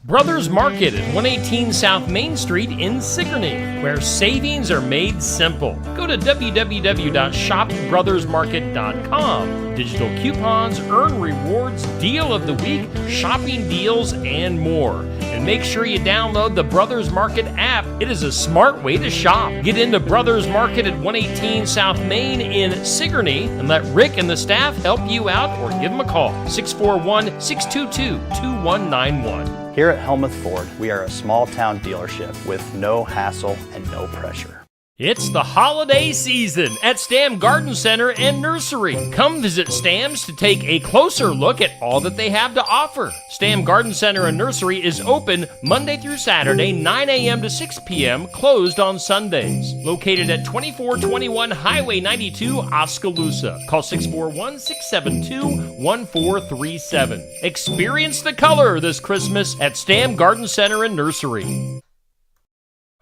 Brothers Market at 118 South Main Street in Sigourney, where savings are made simple. Go to www.shopbrothersmarket.com. Digital coupons, earn rewards, deal of the week, shopping deals, and more. And make sure you download the Brothers Market app. It is a smart way to shop. Get into Brothers Market at 118 South Main in Sigourney and let Rick and the staff help you out, or give them a call, 641-622-2191. Here at Helmuth Ford, we are a small town dealership with no hassle and no pressure. It's the holiday season at Stam Garden Center and Nursery. Come visit Stam's to take a closer look at all that they have to offer. Stam Garden Center and Nursery is open Monday through Saturday, 9 a.m. to 6 p.m., closed on Sundays. Located at 2421 Highway 92, Oskaloosa. Call 641-672-1437. Experience the color this Christmas at Stam Garden Center and Nursery.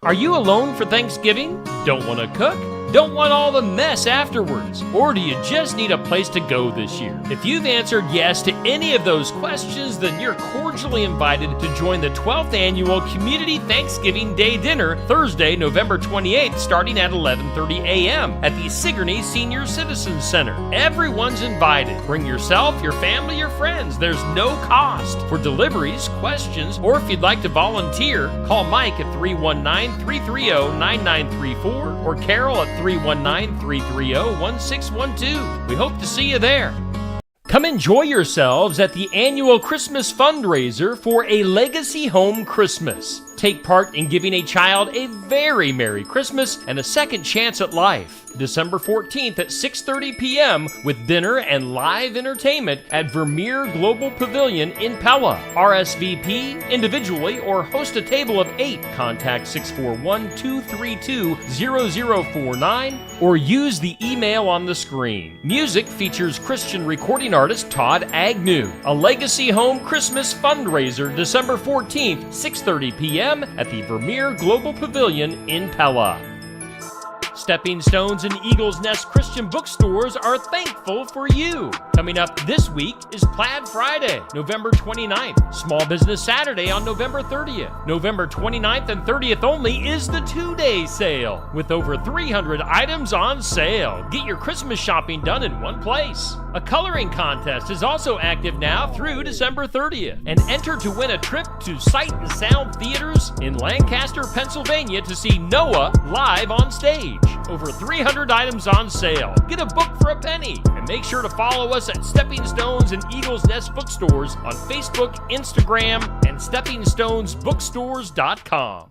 Are you alone for Thanksgiving? Don't want to cook? Don't want all the mess afterwards? Or do you just need a place to go this year? If you've answered yes to any of those questions, then you're cordially invited to join the 12th Annual Community Thanksgiving Day Dinner, Thursday, November 28th, starting at 11:30 a.m. at the Sigourney Senior Citizens Center. Everyone's invited. Bring yourself, your family, your friends. There's no cost. For deliveries, questions, or if you'd like to volunteer, call Mike at 319-330-9934 or Carol at 319-330-1612. We hope to see you there. Come enjoy yourselves at the annual Christmas fundraiser for A Legacy Home Christmas. Take part in giving a child a very Merry Christmas and a second chance at life. December 14th at 6:30 p.m. with dinner and live entertainment at Vermeer Global Pavilion in Pella. RSVP individually or host a table of 8. Contact 641-232-0049 or use the email on the screen. Music features Christian recording artist Todd Agnew. A Legacy Home Christmas fundraiser December 14th, 6:30 p.m. at the Vermeer Global Pavilion in Pella. Stepping Stones and Eagle's Nest Christian bookstores are thankful for you. Coming up this week is Plaid Friday, November 29th. Small Business Saturday on November 30th. November 29th and 30th only is the 2-day sale, with over 300 items on sale. Get your Christmas shopping done in one place. A coloring contest is also active now through December 30th. And enter to win a trip to Sight and Sound Theaters in Lancaster, Pennsylvania to see Noah live on stage. Over 300 items on sale. Get a book for a penny. And make sure to follow us at Stepping Stones and Eagle's Nest Bookstores on Facebook, Instagram, and SteppingStonesBookstores.com.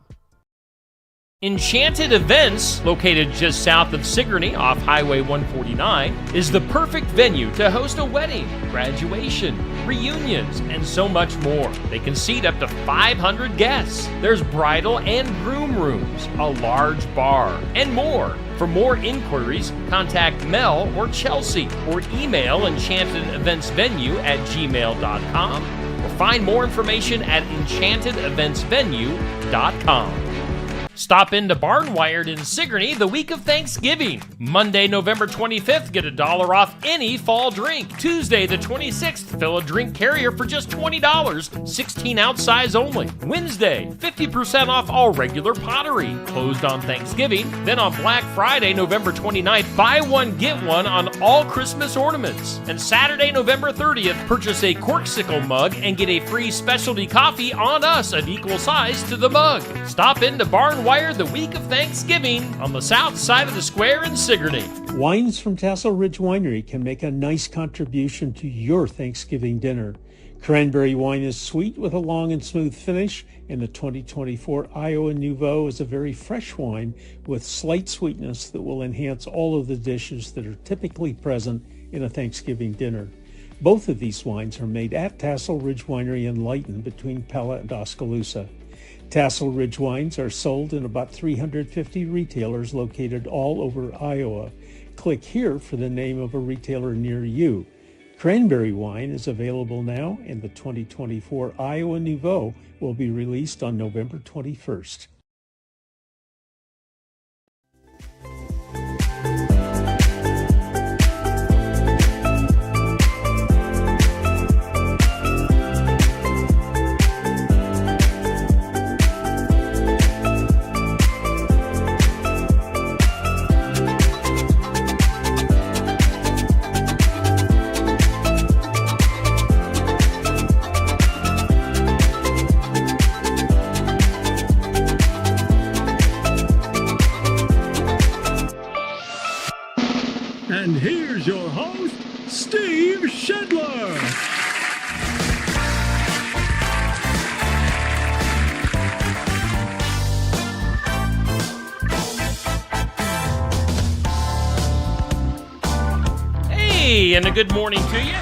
Enchanted Events, located just south of Sigourney off Highway 149, is the perfect venue to host a wedding, graduation, reunions, and so much more. They can seat up to 500 guests. There's bridal and groom rooms, a large bar, and more. For more inquiries, contact Mel or Chelsea or email enchantedeventsvenue@gmail.com or find more information at enchantedeventsvenue.com. Stop into Barnwired in Sigourney the week of Thanksgiving. Monday, November 25th, get $1 off any fall drink. Tuesday, the 26th, fill a drink carrier for just $20, 16-ounce size only. Wednesday, 50% off all regular pottery. Closed on Thanksgiving. Then on Black Friday, November 29th, buy one, get one on all Christmas ornaments. And Saturday, November 30th, purchase a Corksicle mug and get a free specialty coffee on us of equal size to the mug. Stop into Barnwired the week of Thanksgiving on the south side of the square in Sigourney. Wines from Tassel Ridge Winery can make a nice contribution to your Thanksgiving dinner. Cranberry wine is sweet with a long and smooth finish, and the 2024 Iowa Nouveau is a very fresh wine with slight sweetness that will enhance all of the dishes that are typically present in a Thanksgiving dinner. Both of these wines are made at Tassel Ridge Winery in Lighton between Pella and Oskaloosa. Tassel Ridge wines are sold in about 350 retailers located all over Iowa. Click here for the name of a retailer near you. Cranberry wine is available now, and the 2024 Iowa Nouveau will be released on November 21st. Shetler. Hey, and a good morning to you.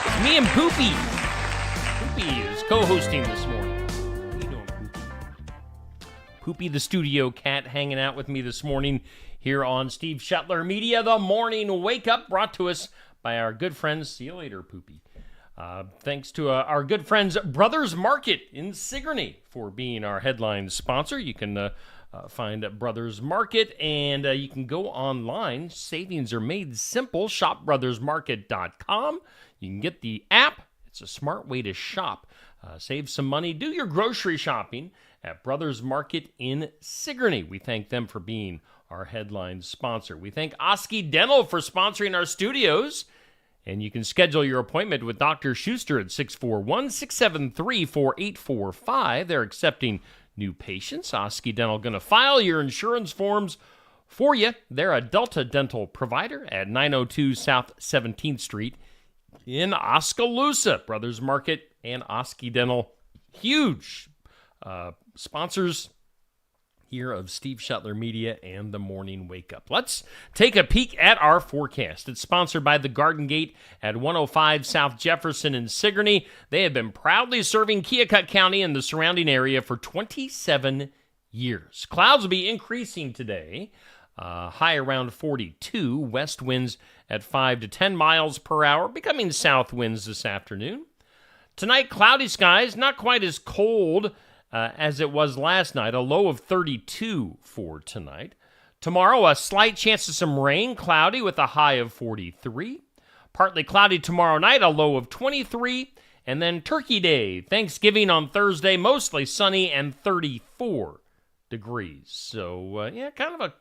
It's me and Poopy. Poopy is co-hosting this morning. How you doing, Poopy? Poopy, the studio cat, hanging out with me this morning here on Steve Shetler Media, the morning wake up, brought to us by our good friends. See you later, Poopy. Thanks to our good friends Brothers Market in Sigourney for being our headline sponsor. You can find Brothers Market, and you can go online. Savings are made simple. ShopBrothersMarket.com. You can get the app. It's a smart way to shop. Save some money. Do your grocery shopping at Brothers Market in Sigourney. We thank them for being our headline sponsor. We thank Oski Dental for sponsoring our studios. And you can schedule your appointment with Dr. Schuster at 641-673-4845. They're accepting new patients. Oski Dental going to file your insurance forms for you. They're a Delta Dental provider at 902 South 17th Street in Oskaloosa. Brothers Market and Oski Dental, huge sponsors here of Steve Shetler Media and the Morning Wake Up. Let's take a peek at our forecast. It's sponsored by the Garden Gate at 105 South Jefferson in Sigourney. They have been proudly serving Keokuk County and the surrounding area for 27 years. Clouds will be increasing today, high around 42. West winds at 5 to 10 miles per hour, becoming south winds this afternoon. Tonight, cloudy skies, not quite as cold as it was last night, a low of 32 for tonight. Tomorrow, a slight chance of some rain, cloudy with a high of 43. Partly cloudy tomorrow night, a low of 23. And then Turkey Day, Thanksgiving on Thursday, mostly sunny and 34 degrees. So, kind of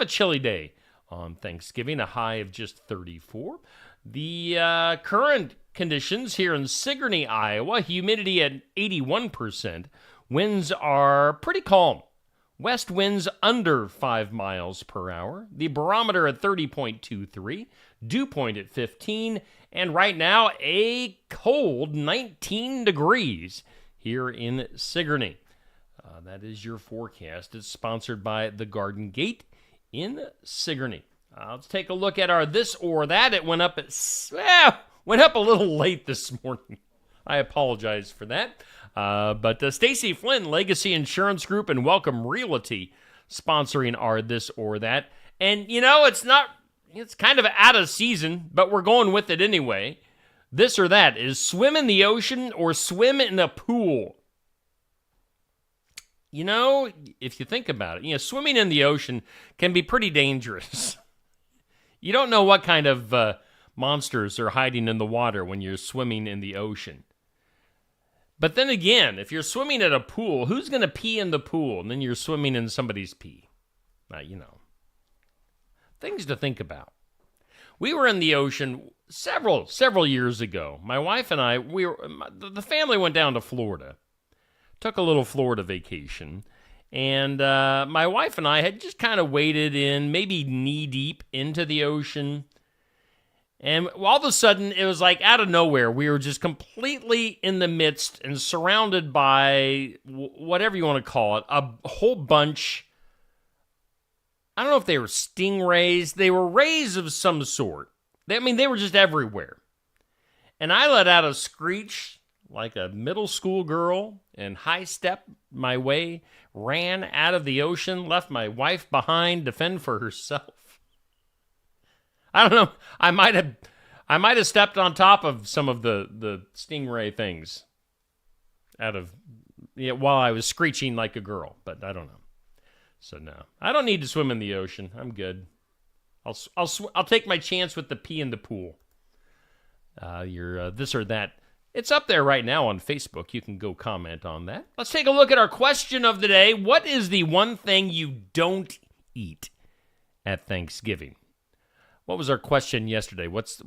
a chilly day on Thanksgiving, a high of just 34. The current conditions here in Sigourney, Iowa, humidity at 81%. Winds are pretty calm. West winds under 5 miles per hour. The barometer at 30.23. Dew point at 15. And right now, a cold 19 degrees here in Sigourney. That is your forecast. It's sponsored by the Garden Gate in Sigourney. Let's take a look at our this or that. It went up a little late this morning. I apologize for that. But Stacy Flynn, Legacy Insurance Group, and Welcome Realty sponsoring our this or that. And, it's kind of out of season, but we're going with it anyway. This or that is swim in the ocean or swim in a pool. If you think about it, swimming in the ocean can be pretty dangerous. You don't know what kind of monsters are hiding in the water when you're swimming in the ocean. But then again, if you're swimming at a pool, who's going to pee in the pool? And then you're swimming in somebody's pee. Things to think about. We were in the ocean several years ago. My wife and I, the family went down to Florida. Took a little Florida vacation. And my wife and I had just kind of waded in, maybe knee-deep into the ocean. And all of a sudden, it was like out of nowhere, we were just completely in the midst and surrounded by whatever you want to call it, a whole bunch. I don't know if they were stingrays. They were rays of some sort. They were just everywhere. And I let out a screech like a middle school girl and high-stepped my way, ran out of the ocean, left my wife behind to fend for herself. I don't know. I might have stepped on top of some of the stingray things while I was screeching like a girl, but I don't know. So no, I don't need to swim in the ocean. I'm good. I'll take my chance with the pee in the pool. Your this or that. It's up there right now on Facebook. You can go comment on that. Let's take a look at our question of the day. What is the one thing you don't eat at Thanksgiving? What was our question yesterday? What's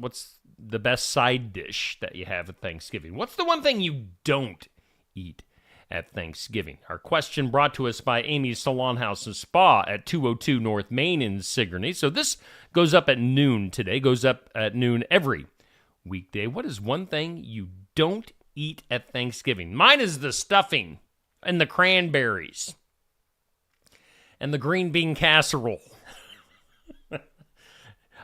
the best side dish that you have at Thanksgiving? What's the one thing you don't eat at Thanksgiving. Our question brought to us by Amy's Salon House and Spa at 202 North Main in Sigourney. So this goes up at noon today, goes up at noon every weekday. What is one thing you don't eat at Thanksgiving? Mine is the stuffing and the cranberries and the green bean casserole.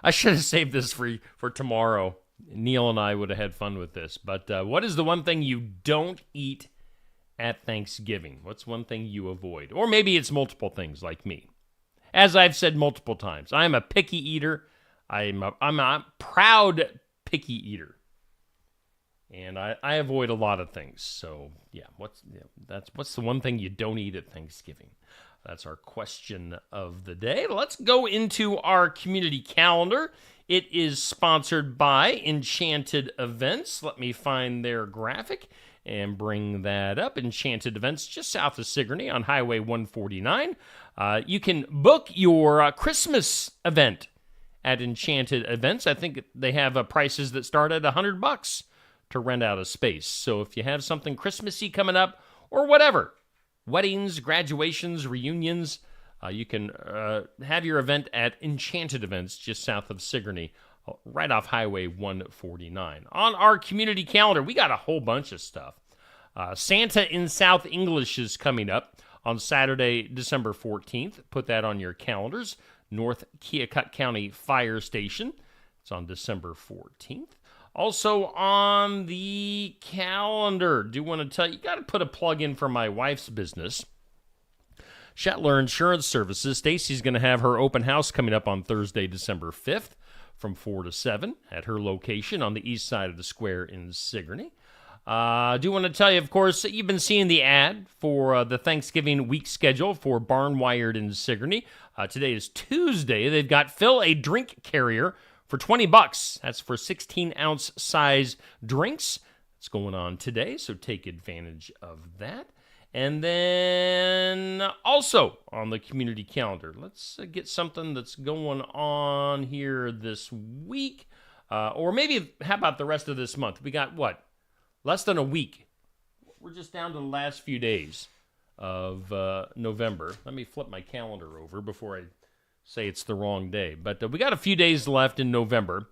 I should have saved this for tomorrow. Neil and I would have had fun with this. But what is the one thing you don't eat at Thanksgiving? What's one thing you avoid? Or maybe it's multiple things like me. As I've said multiple times, I'm a picky eater. I'm a proud picky eater. And I avoid a lot of things. So, yeah, what's the one thing you don't eat at Thanksgiving? That's our question of the day. Let's go into our community calendar. It is sponsored by Enchanted Events. Let me find their graphic and bring that up. Enchanted Events, just south of Sigourney on Highway 149. You can book your Christmas event at Enchanted Events. I think they have prices that start at $100 to rent out a space. So if you have something Christmassy coming up or whatever, weddings, graduations, reunions, you can have your event at Enchanted Events just south of Sigourney, right off Highway 149. On our community calendar, we got a whole bunch of stuff. Santa in South English is coming up on Saturday, December 14th. Put that on your calendars. North Keokuk County Fire Station. It's on December 14th. Also on the calendar, do want to tell you, got to put a plug in for my wife's business. Shetler Insurance Services. Stacy's going to have her open house coming up on Thursday, December 5th from 4 to 7 at her location on the east side of the square in Sigourney. I do want to tell you, of course, that you've been seeing the ad for the Thanksgiving week schedule for Barnwired in Sigourney. Today is Tuesday. They've got Fill a Drink Carrier for $20. That's for 16-ounce size drinks. It's going on today, so take advantage of that. And then also on the community calendar, let's get something that's going on here this week. Or maybe, how about the rest of this month? We got, what, less than a week. We're just down to the last few days of November. Let me flip my calendar over before I say it's the wrong day. But we got a few days left in November.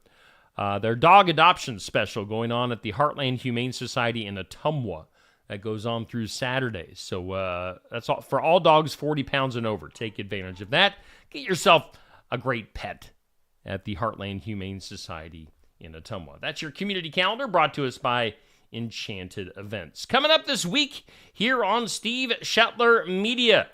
Their dog adoption special going on at the Heartland Humane Society in Ottumwa. That goes on through Saturday. So that's all for all dogs 40 pounds and over. Take advantage of that. Get yourself a great pet at the Heartland Humane Society in Ottumwa. That's your community calendar brought to us by Enchanted Events. Coming up this week here on Steve Shetler Media,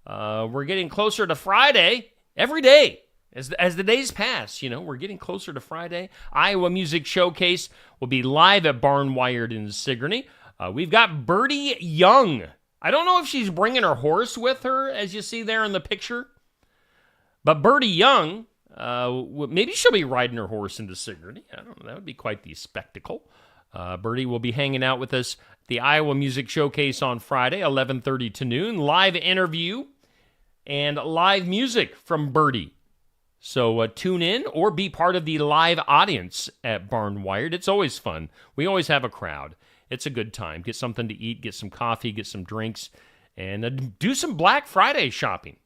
we're getting closer to Friday every day. As the days pass, we're getting closer to Friday. Iowa Music Showcase will be live at Barnwired in Sigourney. We've got Birdie Young. I don't know if she's bringing her horse with her, as you see there in the picture. But Birdie Young, maybe she'll be riding her horse into Sigourney. I don't know. That would be quite the spectacle. Birdie will be hanging out with us at the Iowa Music Showcase on Friday, 11:30 to noon. Live interview and live music from Birdie. So tune in or be part of the live audience at Barnwired. It's always fun. We always have a crowd. It's a good time. Get something to eat, get some coffee, get some drinks, and do some Black Friday shopping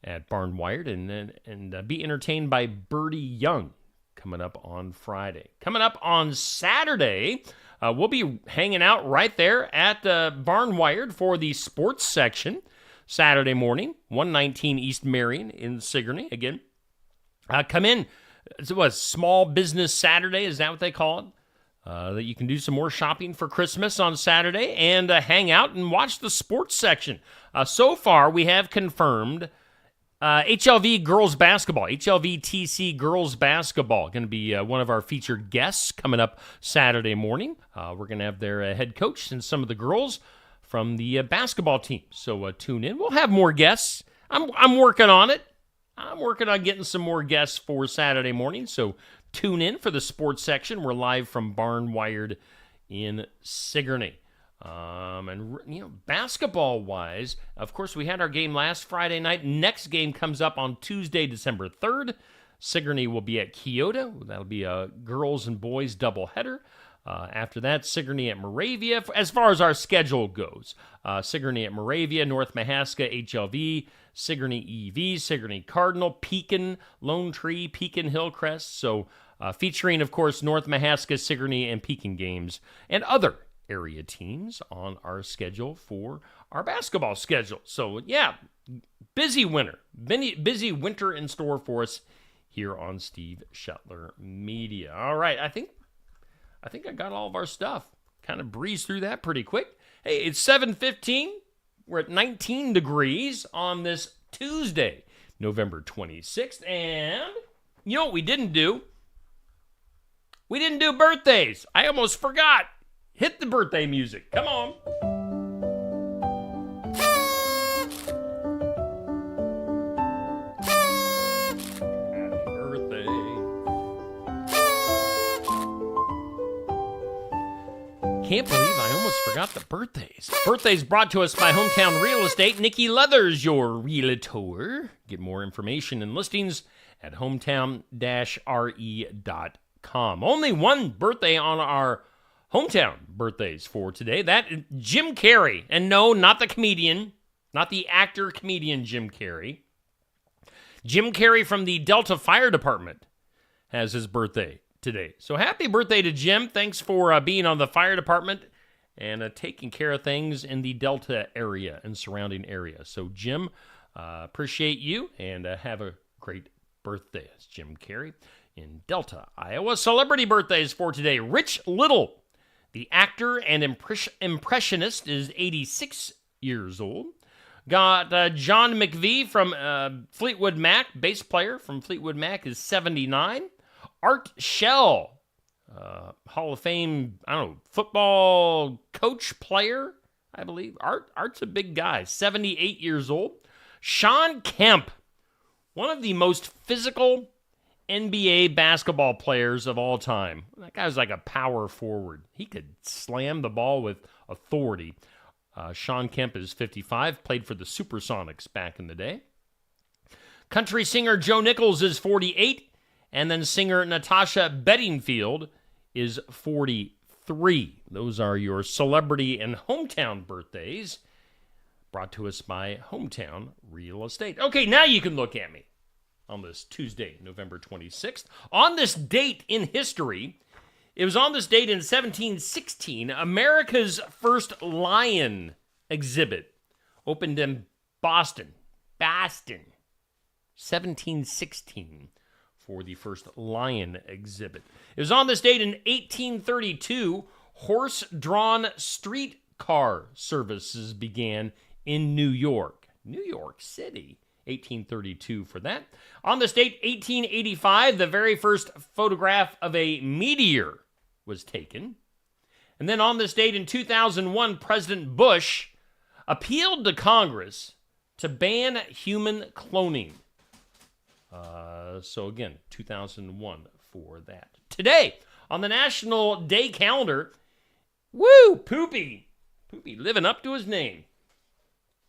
at Barnwired and be entertained by Birdie Young coming up on Friday. Coming up on Saturday, we'll be hanging out right there at Barnwired for the sports section Saturday morning, 119 East Marion in Sigourney. Again, come in. It's what, Small Business Saturday, is that what they call it? That you can do some more shopping for Christmas on Saturday and hang out and watch the sports section. So far, we have confirmed HLV girls basketball, HLVTC girls basketball, going to be one of our featured guests coming up Saturday morning. We're going to have their head coach and some of the girls from the basketball team. So tune in. We'll have more guests. I'm working on it. I'm working on getting some more guests for Saturday morning. So tune in for the sports section. We're live from Barnwired in Sigourney. Basketball-wise, of course, we had our game last Friday night. Next game comes up on Tuesday, December 3rd. Sigourney will be at Keota. That'll be a girls and boys doubleheader. After that, Sigourney at Moravia. As far as our schedule goes, Sigourney at Moravia, North Mahaska, HLV, Sigourney EV, Sigourney Cardinal, Pekin, Lone Tree, Pekin Hillcrest. So featuring, of course, North Mahaska, Sigourney, and Pekin games, and other area teams on our schedule for our basketball schedule. So, yeah, busy winter in store for us here on Steve Shetler Media. All right, I think I got all of our stuff. Kind of breezed through that pretty quick. Hey, it's 7:15. We're at 19 degrees on this Tuesday, November 26th. And you know what we didn't do? We didn't do birthdays. I almost forgot. Hit the birthday music. Come on. Can't believe I almost forgot the birthdays. Birthdays brought to us by Hometown Real Estate. Nikki Leathers, your realtor. Get more information and listings at hometown-re.com. Only one birthday on our hometown birthdays for today. That is Jim Carrey. And no, not the comedian, not the actor-comedian Jim Carrey. Jim Carrey from the Delta Fire Department has his birthday today. So happy birthday to Jim. Thanks for being on the fire department and taking care of things in the Delta area and surrounding area. So Jim, appreciate you and have a great birthday. It's Jim Carrey in Delta, Iowa. Celebrity birthdays for today. Rich Little, the actor and impressionist, is 86 years old. Got John McVie from Fleetwood Mac, bass player from Fleetwood Mac, is 79. Art Shell, Hall of Fame, football coach player, I believe. Art's a big guy, 78 years old. Shawn Kemp, one of the most physical NBA basketball players of all time. That guy was like a power forward. He could slam the ball with authority. Shawn Kemp is 55, played for the Supersonics back in the day. Country singer Joe Nichols is 48. And then singer Natasha Bedingfield is 43. Those are your celebrity and hometown birthdays brought to us by Hometown Real Estate. Okay, now you can look at me on this Tuesday, November 26th. On this date in history, it was on this date in 1716, America's first lion exhibit opened in Boston, 1716. For the first lion exhibit. It was on this date in 1832, horse-drawn streetcar services began in New York City. 1832 for that. On this date, 1885, the very first photograph of a meteor was taken. And then on this date in 2001, President Bush appealed to Congress to ban human cloning. So again, 2001 for that. Today, on the National Day calendar, Poopy living up to his name.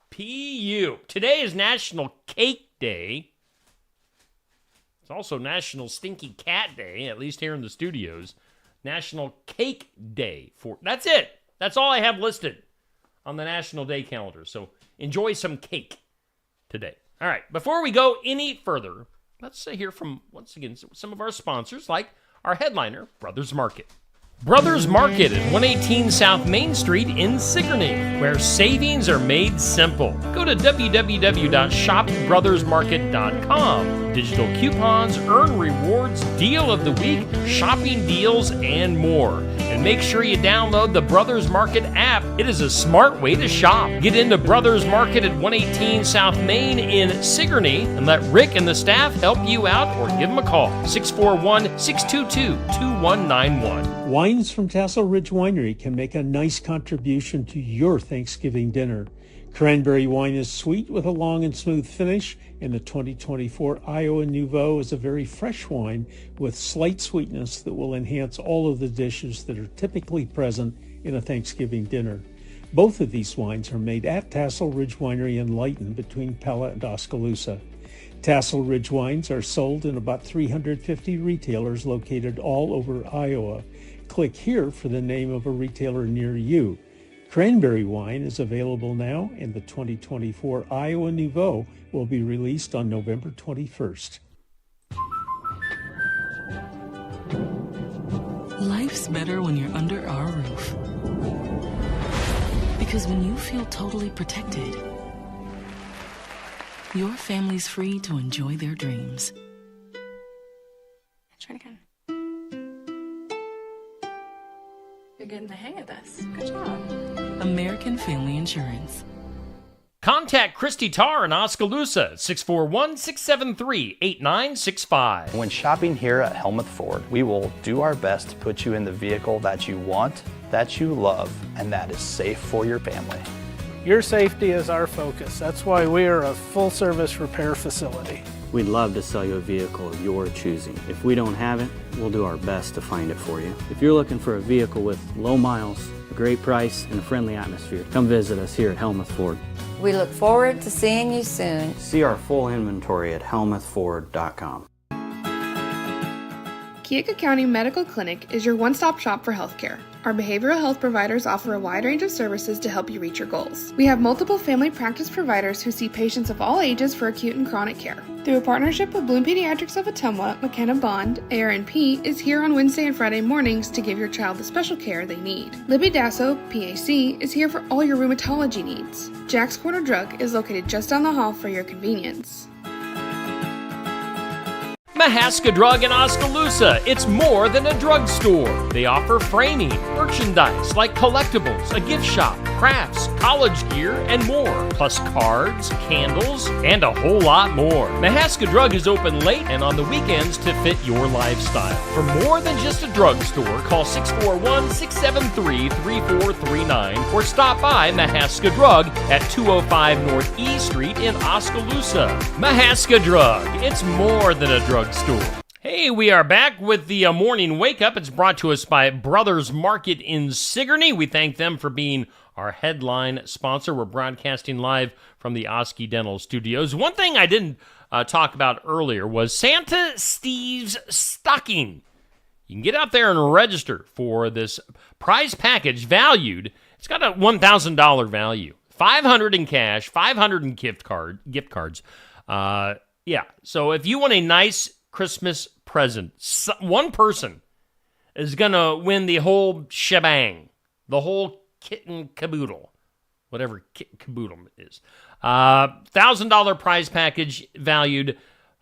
P.U. Today is National Cake Day. It's also National Stinky Cat Day, at least here in the studios. National Cake Day. That's it. That's all I have listed on the National Day calendar. So enjoy some cake today. All right, before we go any further, let's hear from, once again, some of our sponsors, like our headliner, Brothers Market. Brothers Market at 118 South Main Street in Sigourney, where savings are made simple. Go to www.shopbrothersmarket.com. Digital coupons, earn rewards, deal of the week, shopping deals, and more. And make sure you download the Brothers Market app. It is a smart way to shop. Get into Brothers Market at 118 South Main in Sigourney and let Rick and the staff help you out, or give them a call, 641-622-2191. Wines from Tassel Ridge Winery can make a nice contribution to your Thanksgiving dinner. Cranberry wine is sweet with a long and smooth finish, and the 2024 Iowa Nouveau is a very fresh wine with slight sweetness that will enhance all of the dishes that are typically present in a Thanksgiving dinner. Both of these wines are made at Tassel Ridge Winery in Lighton between Pella and Oskaloosa. Tassel Ridge wines are sold in about 350 retailers located all over Iowa. click here for the name of a retailer near you. Cranberry wine is available now, and the 2024 Iowa Nouveau will be released on November 21st. Life's better when you're under our roof. Because when you feel totally protected, your family's free to enjoy their dreams. Try it again. You're getting the hang of this. Good job. American Family Insurance. Contact Christy Tarr in Oskaloosa at 641-673-8965. When shopping here at Helmuth Ford, we will do our best to put you in the vehicle that you want, that you love, and that is safe for your family. Your safety is our focus. That's why we are a full-service repair facility. We'd love to sell you a vehicle of your choosing. If we don't have it, we'll do our best to find it for you. If you're looking for a vehicle with low miles, a great price, and a friendly atmosphere, come visit us here at Helmuth Ford. We look forward to seeing you soon. See our full inventory at helmuthford.com. Keokuk County Medical Clinic is your one-stop shop for healthcare. Our behavioral health providers offer a wide range of services to help you reach your goals. We have multiple family practice providers who see patients of all ages for acute and chronic care. Through a partnership with Bloom Pediatrics of Ottumwa, McKenna Bond, ARNP is here on Wednesday and Friday mornings to give your child the special care they need. Libby Dasso, PAC, is here for all your rheumatology needs. Jack's Corner Drug is located just down the hall for your convenience. Mahaska Drug in Oskaloosa. It's more than a drugstore. They offer framing, merchandise like collectibles, a gift shop, crafts, college gear, and more. Plus cards, candles, and a whole lot more. Mahaska Drug is open late and on the weekends to fit your lifestyle. For more than just a drugstore, call 641-673-3439 or stop by Mahaska Drug at 205 North E Street in Oskaloosa. Mahaska Drug. It's more than a drugstore. Hey, we are back with the morning wake up. It's brought to us by Brothers Market in Sigourney. We thank them for being our headline sponsor. We're broadcasting live from the Oski Dental Studios. One thing I didn't talk about earlier was Santa Steve's Stocking. You can get out there and register for this prize package valued. It's got a $1,000 value, $500 in cash, $500 in gift cards. Yeah, so if you want a nice Christmas present, one person is going to win the whole shebang, the whole kit and caboodle, whatever kit and caboodle is. $1,000 prize package valued,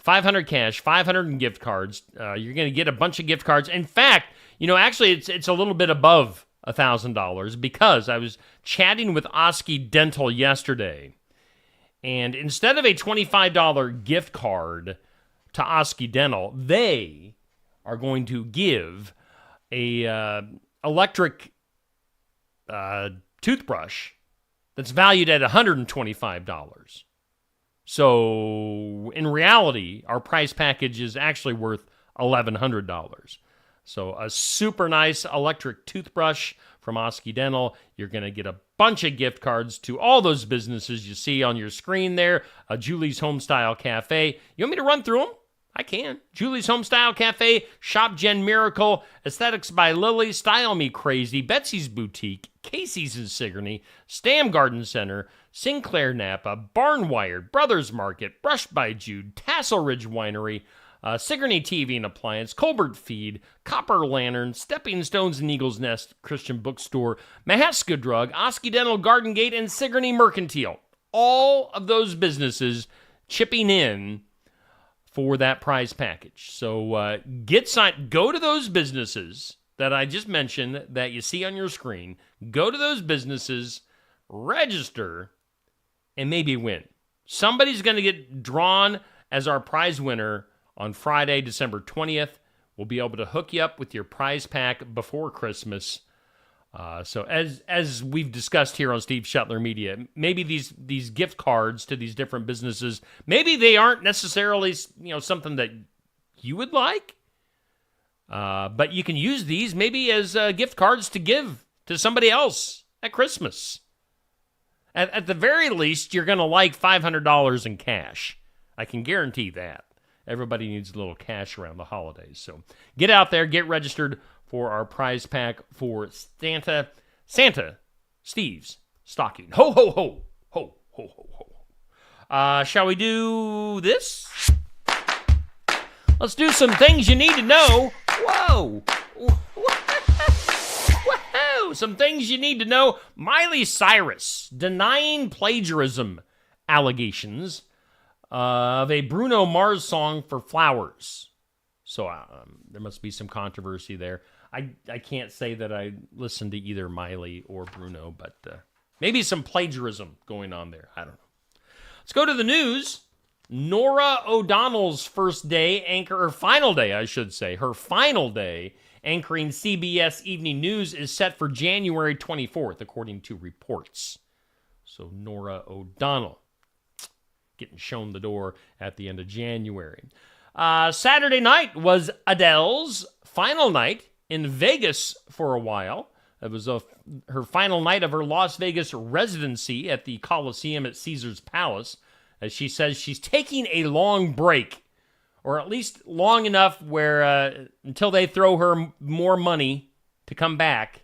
$500 cash, $500 in gift cards. You're going to get a bunch of gift cards. In fact, actually it's a little bit above $1,000 because I was chatting with Oski Dental yesterday. And instead of a $25 gift card to Oski Dental, they are going to give a electric toothbrush that's valued at $125. So in reality, our price package is actually worth $1,100. So a super nice electric toothbrush from Oski Dental. You're going to get a bunch of gift cards to all those businesses you see on your screen there. Julie's Homestyle Cafe. You want me to run through them? I can. Julie's Homestyle Cafe, Shop Gen Miracle, Aesthetics by Lily, Style Me Crazy, Betsy's Boutique, Casey's in Sigourney, Stam Garden Center, Sinclair Napa, Barnwired, Brothers Market, Brushed by Jude, Tassel Ridge Winery, Sigourney TV and Appliance, Colbert Feed, Copper Lantern, Stepping Stones and Eagle's Nest Christian Bookstore, Mahaska Drug, Oski Dental Garden Gate, and Sigourney Mercantile. All of those businesses chipping in for that prize package. So get signed. Go to those businesses that I just mentioned that you see on your screen. Go to those businesses, register, and maybe win. Somebody's going to get drawn as our prize winner on Friday, December 20th. We'll be able to hook you up with your prize pack before Christmas. So as we've discussed here on Steve Shetler Media, maybe these gift cards to these different businesses, maybe they aren't necessarily something that you would like, but you can use these maybe as gift cards to give to somebody else at Christmas. At the very least, you're going to like $500 in cash. I can guarantee that. Everybody needs a little cash around the holidays. So get out there, get registered for our prize pack for Santa Steve's stocking. Ho, ho, ho. Ho, ho, ho, ho. Shall we do this? Let's do some things you need to know. Whoa. Whoa. Some things you need to know. Miley Cyrus denying plagiarism allegations of a Bruno Mars song for Flowers. So there must be some controversy there. I can't say that I listened to either Miley or Bruno, but maybe some plagiarism going on there. I don't know. Let's go to the news. Norah O'Donnell's final day anchoring CBS Evening News is set for January 24th, according to reports. So Norah O'Donnell getting shown the door at the end of January. Saturday night was Adele's final night in Vegas for a while. It was her final night of her Las Vegas residency at the Coliseum at Caesars Palace. As she says, she's taking a long break, or at least long enough where until they throw her more money to come back,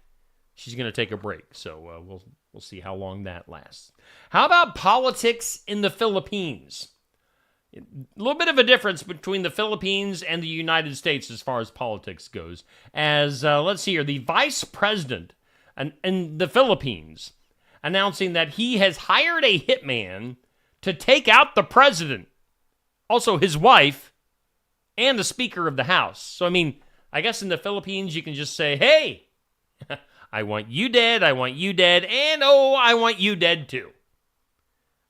she's going to take a break. So we'll see how long that lasts. How about politics in the Philippines? A little bit of a difference between the Philippines and the United States as far as politics goes. As, let's see here, the vice president in the Philippines announcing that he has hired a hitman to take out the president, also his wife, and the Speaker of the House. So, I mean, I guess in the Philippines you can just say, hey, I want you dead, and oh, I want you dead too.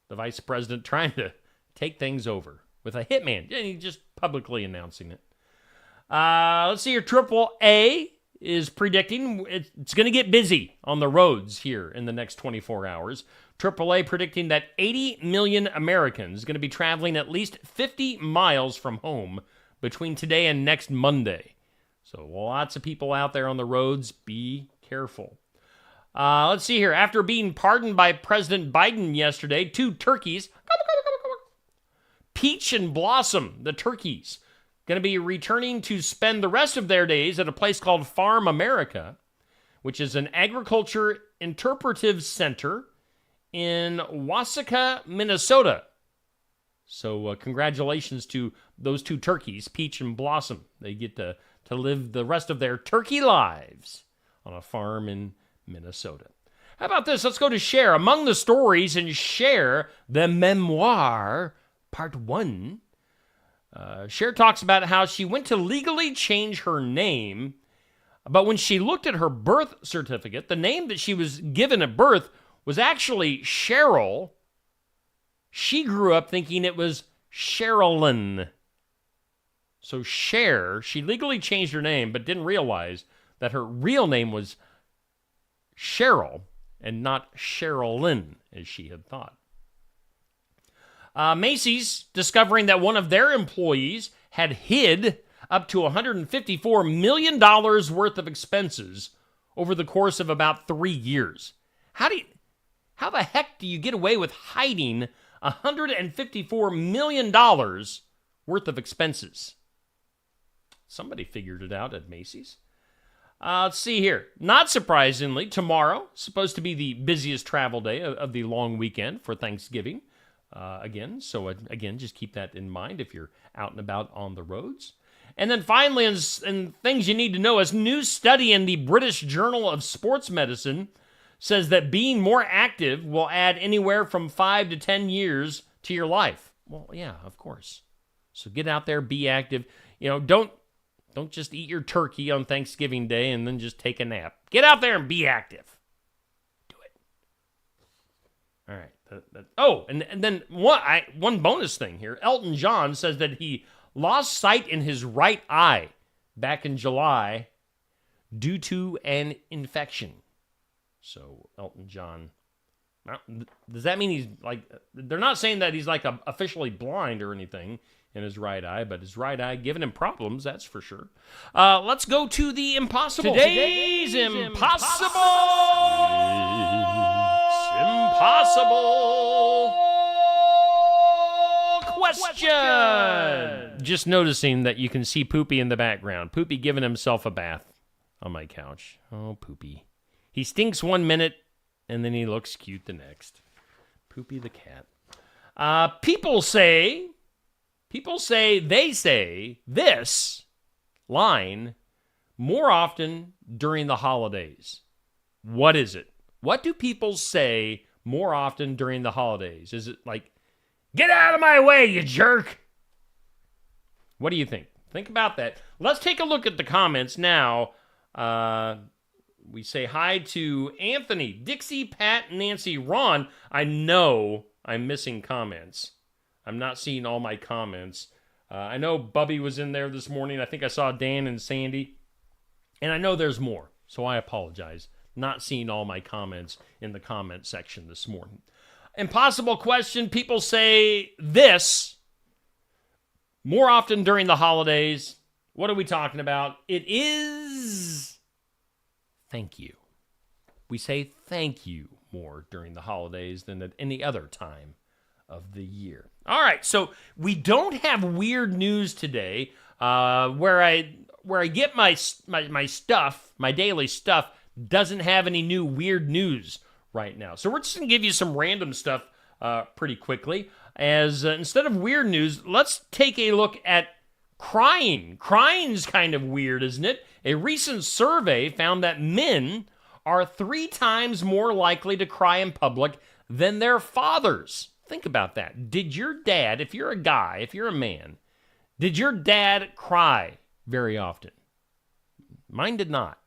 The vice president trying to take things over with a hitman. He's just publicly announcing it. Let's see here. AAA is predicting it's going to get busy on the roads here in the next 24 hours. AAA predicting that 80 million Americans are going to be traveling at least 50 miles from home between today and next Monday. So lots of people out there on the roads. Be careful. Let's see here. After being pardoned by President Biden yesterday, two turkeys, Peach and Blossom, the turkeys, going to be returning to spend the rest of their days at a place called Farm America, which is an agriculture interpretive center in Wauseka, Minnesota. So congratulations to those two turkeys, Peach and Blossom. They get to live the rest of their turkey lives on a farm in Minnesota. How about this? Let's go to Cher. Among the stories in Cher, the memoir, Part 1, Cher talks about how she went to legally change her name, but when she looked at her birth certificate, the name that she was given at birth was actually Cheryl. She grew up thinking it was Sherilyn. So Cher, she legally changed her name, but didn't realize that her real name was Cheryl and not Sherilyn, as she had thought. Macy's discovering that one of their employees had hid up to $154 million worth of expenses over the course of about 3 years. How the heck do you get away with hiding $154 million worth of expenses? Somebody figured it out at Macy's. Let's see here. Not surprisingly, tomorrow is supposed to be the busiest travel day of the long weekend for Thanksgiving. So just keep that in mind if you're out and about on the roads. And then finally, in things you need to know, a new study in the British Journal of Sports Medicine says that being more active will add anywhere from 5 to 10 years to your life. Well, yeah, of course. So get out there, be active. Don't just eat your turkey on Thanksgiving Day and then just take a nap. Get out there and be active. Do it. All right. And then one bonus thing here. Elton John says that he lost sight in his right eye back in July due to an infection. So Elton John, does that mean he's like, they're not saying that he's like officially blind or anything in his right eye, but his right eye giving him problems, that's for sure. Let's go to the impossible. Today's impossible question. Just noticing that you can see Poopy in the background. Poopy giving himself a bath. on my couch. Oh, Poopy. He stinks 1 minute, and then he looks cute the next. Poopy the cat. People say they say this line more often during the holidays. What is it? What do people say more often during the holidays? Is it like, get out of my way, you jerk? What do you think? Think about that. Let's take a look at the comments now. We say hi to Anthony, Dixie, Pat, Nancy, Ron. I know I'm missing comments. I'm not seeing all my comments. I know Bubby was in there this morning. I think I saw Dan and Sandy. And I know there's more, so I apologize. Not seeing all my comments in the comment section this morning. Impossible question. People say this more often during the holidays. What are we talking about? It is thank you. We say thank you more during the holidays than at any other time of the year. All right, so we don't have weird news today. Where I get my stuff, my daily stuff, doesn't have any new weird news right now. So we're just going to give you some random stuff pretty quickly. As instead of weird news, let's take a look at crying. Crying's kind of weird, isn't it? A recent survey found that men are 3 times more likely to cry in public than their fathers. Think about that. Did your dad, if you're a guy, if you're a man, did your dad cry very often? Mine did not.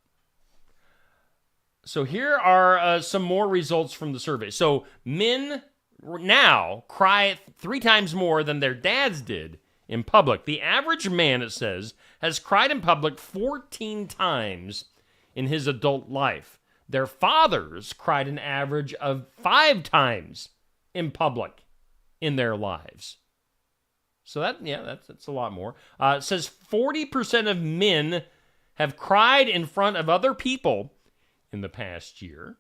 So here are some more results from the survey. So men now cry 3 times more than their dads did in public. The average man, it says, has cried in public 14 times in his adult life. Their fathers cried an average of 5 times in public in their lives. So that's a lot more. It says 40% of men have cried in front of other people in the past year.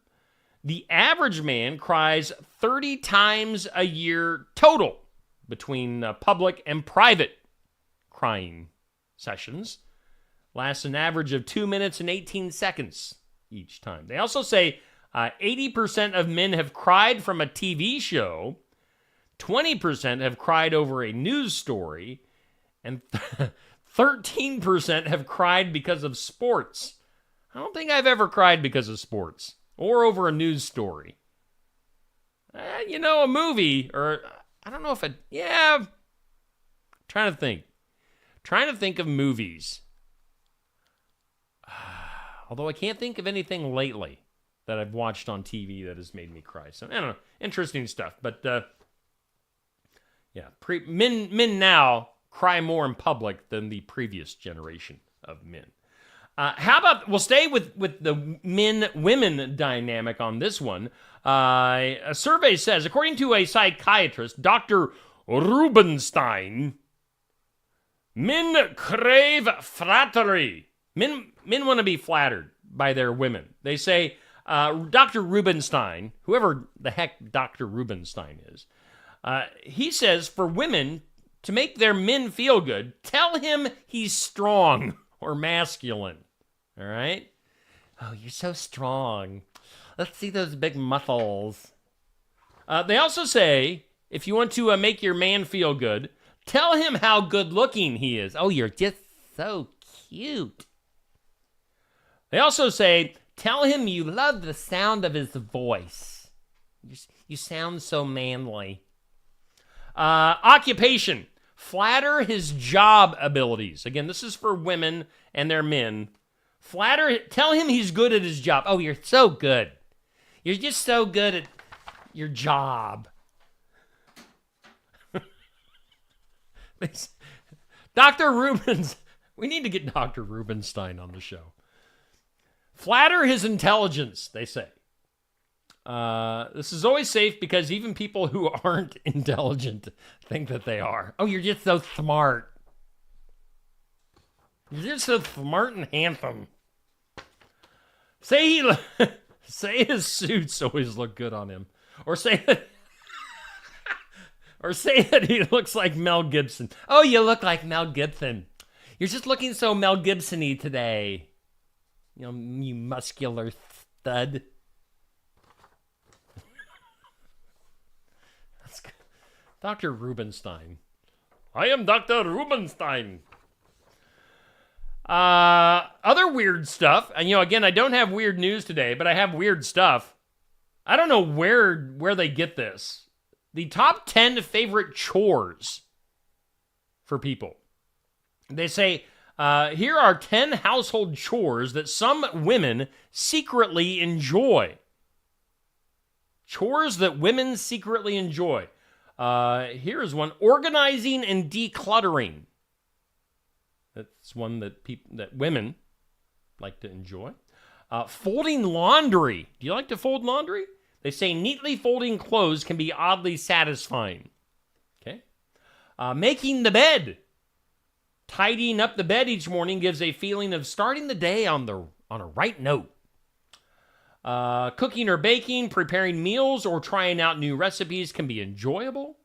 The average man cries 30 times a year total between public and private crying sessions. Lasts an average of 2 minutes and 18 seconds each time. They also say 80% of men have cried from a TV show, 20% have cried over a news story, and 13% have cried because of sports. I don't think I've ever cried because of sports or over a news story. A movie, or I don't know if trying to think of movies. Although I can't think of anything lately that I've watched on TV that has made me cry. So, I don't know. Interesting stuff. But, men now cry more in public than the previous generation of men. How about, we'll stay with the men-women dynamic on this one. A survey says, according to a psychiatrist, Dr. Rubenstein, men crave flattery. Men want to be flattered by their women. They say, Dr. Rubenstein, whoever the heck Dr. Rubenstein is, he says for women to make their men feel good, tell him he's strong or masculine. All right? Oh, you're so strong. Let's see those big muscles. They also say, if you want to make your man feel good, tell him how good looking he is. Oh, you're just so cute. They also say, tell him you love the sound of his voice. You sound so manly. Occupation. Flatter his job abilities. Again, this is for women and their men. Tell him he's good at his job. Oh, you're so good. You're just so good at your job. Dr. Rubens, we need to get Dr. Rubenstein on the show. Flatter his intelligence, they say. This is always safe because even people who aren't intelligent think that they are. Oh, you're just so smart. You're just so smart and handsome. Say his suits always look good on him. Or say that he looks like Mel Gibson. Oh, you look like Mel Gibson. You're just looking so Mel Gibson-y today. You muscular stud. That's good. Dr. Rubenstein. I am Dr. Rubenstein. Other weird stuff. And, again, I don't have weird news today, but I have weird stuff. I don't know where they get this. The top 10 favorite chores for people. They say, here are 10 household chores that some women secretly enjoy. Chores that women secretly enjoy. Here's one. Organizing and decluttering. That's one that women like to enjoy. Folding laundry. Do you like to fold laundry? They say neatly folding clothes can be oddly satisfying. Okay. Making the bed. Tidying up the bed each morning gives a feeling of starting the day on a right note. Cooking or baking, preparing meals, or trying out new recipes can be enjoyable.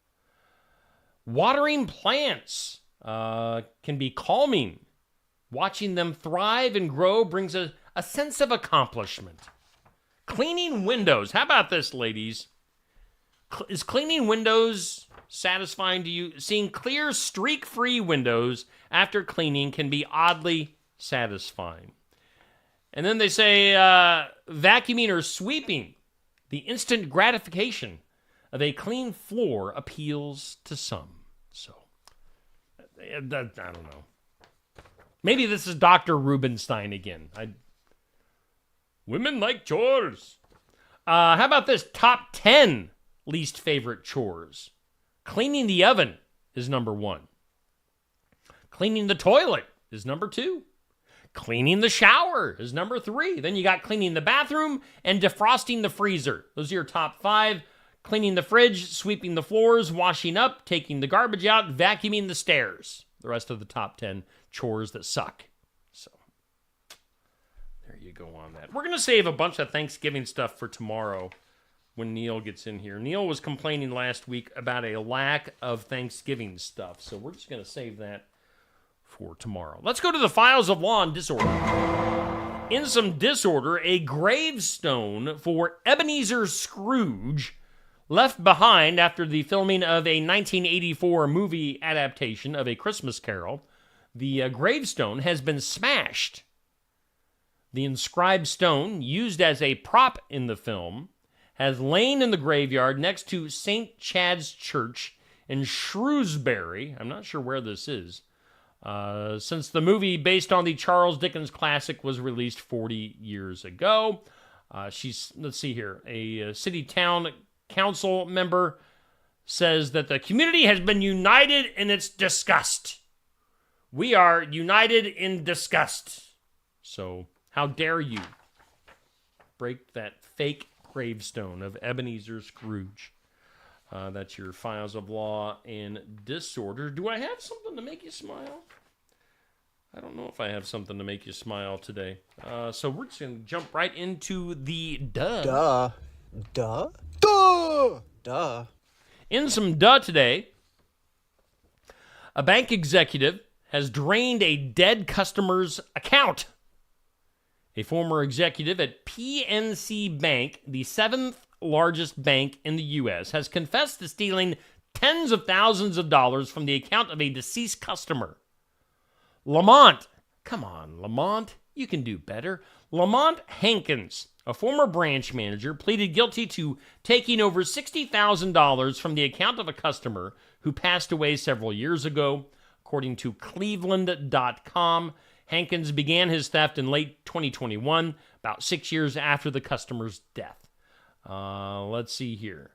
Watering plants can be calming. Watching them thrive and grow brings a sense of accomplishment. Cleaning windows. How about this, ladies? Is cleaning windows satisfying to you? Seeing clear, streak-free windows after cleaning can be oddly satisfying. And then they say vacuuming or sweeping. The instant gratification of a clean floor appeals to some. So, I don't know. Maybe this is Dr. Rubenstein again. Women like chores. How about this? Top 10 least favorite chores. Cleaning the oven is number 1. Cleaning the toilet is number 2. Cleaning the shower is number 3. Then you got cleaning the bathroom and defrosting the freezer. Those are your top 5. Cleaning the fridge, sweeping the floors, washing up, taking the garbage out, vacuuming the stairs. The rest of the top 10 chores that suck. So, there you go on that. We're going to save a bunch of Thanksgiving stuff for tomorrow when Neil gets in here. Neil was complaining last week about a lack of Thanksgiving stuff, so we're just going to save that for tomorrow. Let's go to the files of law and disorder. In some disorder, a gravestone for Ebenezer Scrooge left behind after the filming of a 1984 movie adaptation of A Christmas Carol. The gravestone has been smashed. The inscribed stone, used as a prop in the film, has lain in the graveyard next to St. Chad's Church in Shrewsbury. I'm not sure where this is. Since the movie based on the Charles Dickens classic was released 40 years ago. Let's see here, a city town council member says that the community has been united in its disgust. We are united in disgust. So, how dare you break that fake gravestone of Ebenezer Scrooge? That's your files of law and disorder. Do I have something to make you smile? I don't know if I have something to make you smile today. So we're just going to jump right into the duh. Duh. In some duh today, a bank executive has drained a dead customer's account. A former executive at PNC Bank, the 7th largest bank in the U.S., has confessed to stealing tens of thousands of dollars from the account of a deceased customer. Lamont, come on, Lamont, you can do better. Lamont Hankins, a former branch manager, pleaded guilty to taking over $60,000 from the account of a customer who passed away several years ago. According to Cleveland.com, Hankins began his theft in late 2021, about 6 years after the customer's death. Let's see here.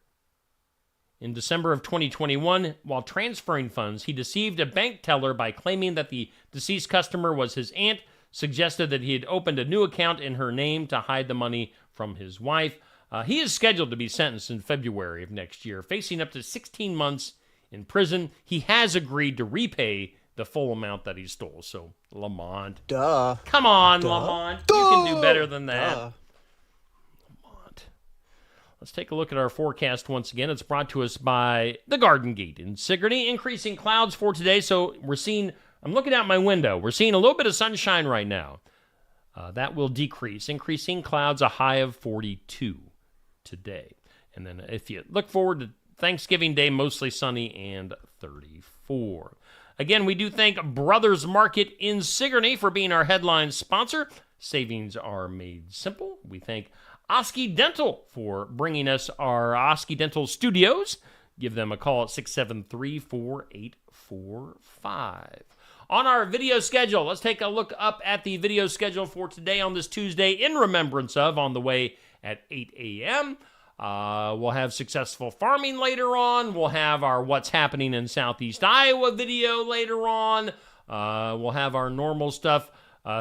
In December of 2021, while transferring funds, he deceived a bank teller by claiming that the deceased customer was his aunt, suggested that he had opened a new account in her name to hide the money from his wife. He is scheduled to be sentenced in February of next year, facing up to 16 months in prison. He has agreed to repay the full amount that he stole. So, Lamont. Duh. Come on, Duh. Lamont. Duh. You can do better than that. Duh. Lamont. Let's take a look at our forecast once again. It's brought to us by the Garden Gate in Sigourney. Increasing clouds for today. So, I'm looking out my window. We're seeing a little bit of sunshine right now. That will decrease. Increasing clouds, a high of 42 today. And then if you look forward to Thanksgiving Day, mostly sunny and 34. Again, we do thank Brothers Market in Sigourney for being our headline sponsor. Savings are made simple. We thank Oski Dental for bringing us our Oski Dental studios. Give them a call at 673-4845. On our video schedule, let's take a look up at the video schedule for today on this Tuesday in remembrance of, on the way at 8 a.m., we'll have Successful Farming later on. We'll have our What's Happening in Southeast Iowa video later on. We'll have our normal stuff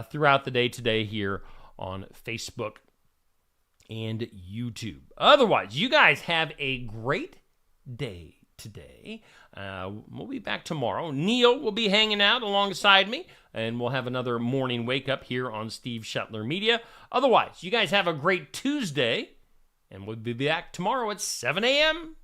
throughout the day today here on Facebook and YouTube. Otherwise, you guys have a great day today. We'll be back tomorrow. Neil will be hanging out alongside me, and we'll have another morning wake up here on Steve Shetler Media. Otherwise, you guys have a great Tuesday. And we'll be back tomorrow at 7 a.m.